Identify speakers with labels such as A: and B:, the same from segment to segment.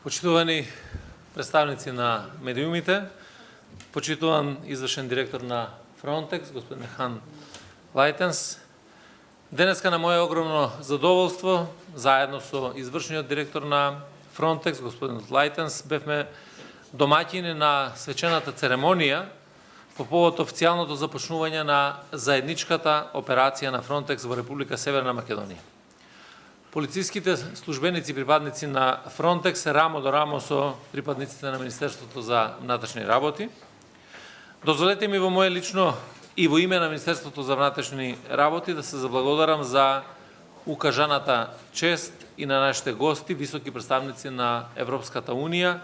A: Почитувани представници на медиумите, почитуван извршен директор на Frontex, господин Хан Лајтенс. Денеска на мое огромно задоволство, заедно со извршниот директор на Frontex, господин Лајтенс, бевме домаќини на свечената церемонија по повод официјалното започнување на заедничката операција на Frontex во Република Северна Македонија. Полициските службеници и припадници на Frontex се рамо до рамо со припадниците на Министерството за внатрешни работи. Дозволете ми во мое лично и во име на Министерството за внатрешни работи да се заблагодарам за укажаната чест и на нашите гости, високи представници на Европската Унија,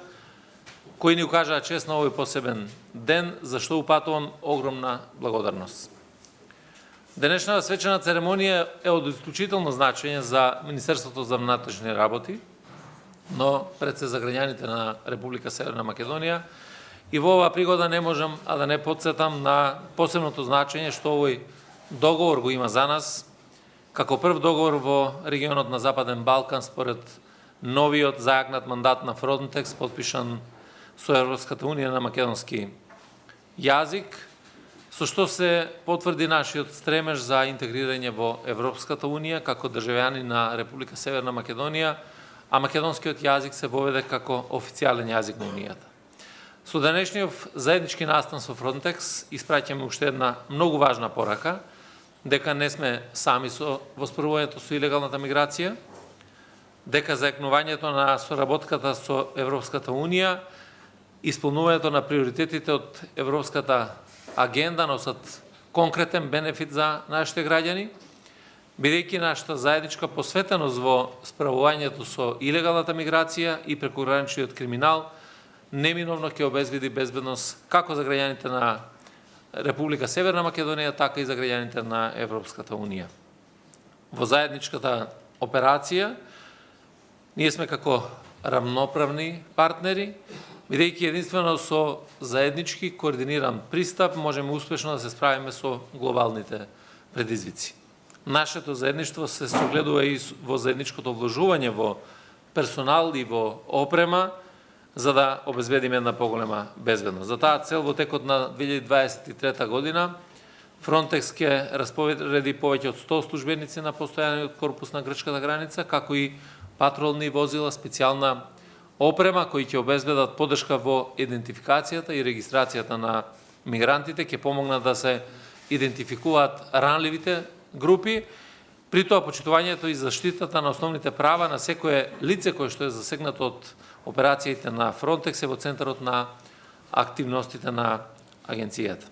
A: кои ни укажаа чест на овој посебен ден, за што упатувам огромна благодарност. Денешната свечена церемонија е од исклучително значење за Министерството за внатрешни работи, но пред се за граѓаните на Република Северна Македонија, и во оваа пригода не можам а да не потсетам на посебното значење што овој договор го има за нас, како прв договор во регионот на Западен Балкан според новиот зајакнат мандат на Frontex, подпишан со Европската Унија на македонски јазик, со што се потврди нашиот стремеж за интегрирање во Европската Унија како државјани на Република Северна Македонија, а македонскиот јазик се воведе како официјален јазик на Унијата. Со денешниот заеднички настан со Frontex испраќаме уште една многу важна порака, дека не сме сами во спровувањето со илегалната миграција, дека заекнувањето на соработката со Европската Унија, исполнувањето на приоритетите од Европската агенда носат конкретен бенефит за нашите граѓани, бидејќи нашата заедничка посветеност во справувањето со илегалната миграција и прекограничниот криминал неминовно ќе обезбеди безбедност како за граѓаните на Република Северна Македонија, така и за граѓаните на Европската Унија. Во заедничката операција ние сме како рамноправни партнери, бидејќи единствено со заеднички координиран пристап можеме успешно да се справиме со глобалните предизвици. Нашето заедништво се согледува и во заедничкото вложување во персонал и во опрема, за да обезбедиме една поголема безбедност. За таа цел во текот на 2023 година Frontex ќе распореди повеќе од 100 службеници на постојаниот корпус на грчката граница, како и патролни возила, специјална опрема кои ќе обезбедат поддршка во идентификацијата и регистрацијата на мигрантите, ќе помогнат да се идентификуваат ранливите групи, при тоа почитувањето и заштитата на основните права на секое лице кое што е засегнато од операциите на Frontex е во центарот на активностите на агенцијата.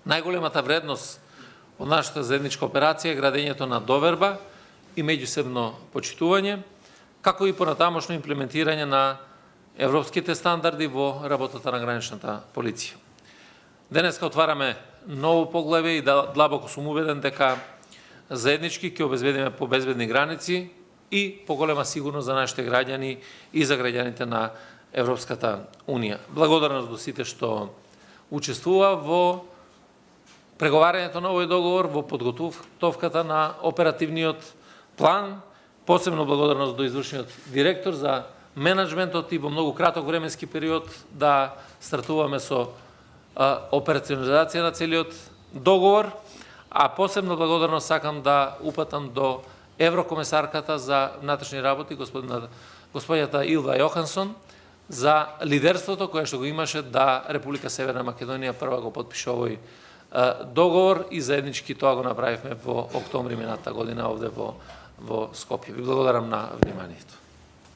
A: Најголемата вредност од нашата заедничка операција е градењето на доверба и меѓусебно почитување, како и понатамошно имплементирање на европските стандарди во работата на граничната полиција. Денеска отвараме ново поглавје и длабоко сум убеден дека заеднички ќе обезбедиме побезбедни граници и поголема сигурност за нашите граѓани и за граѓаните на Европската Унија. Благодарност до сите што учествува во преговарањето на овој договор, во подготовката на оперативниот план. Посебно благодарност до извршниот директор за менеджментот и во многу краток временски период да стартуваме со операционализација на целиот договор, а посебно благодарност сакам да упатам до еврокомесарката за внатрешни работи, господјата Илва Јохансон, за лидерството кое што го имаше да Република Северна Македонија прва го подпише овој договор и заеднички тоа го направивме во октомври минатата година овде во Скопје. Ви благодарам на вниманието.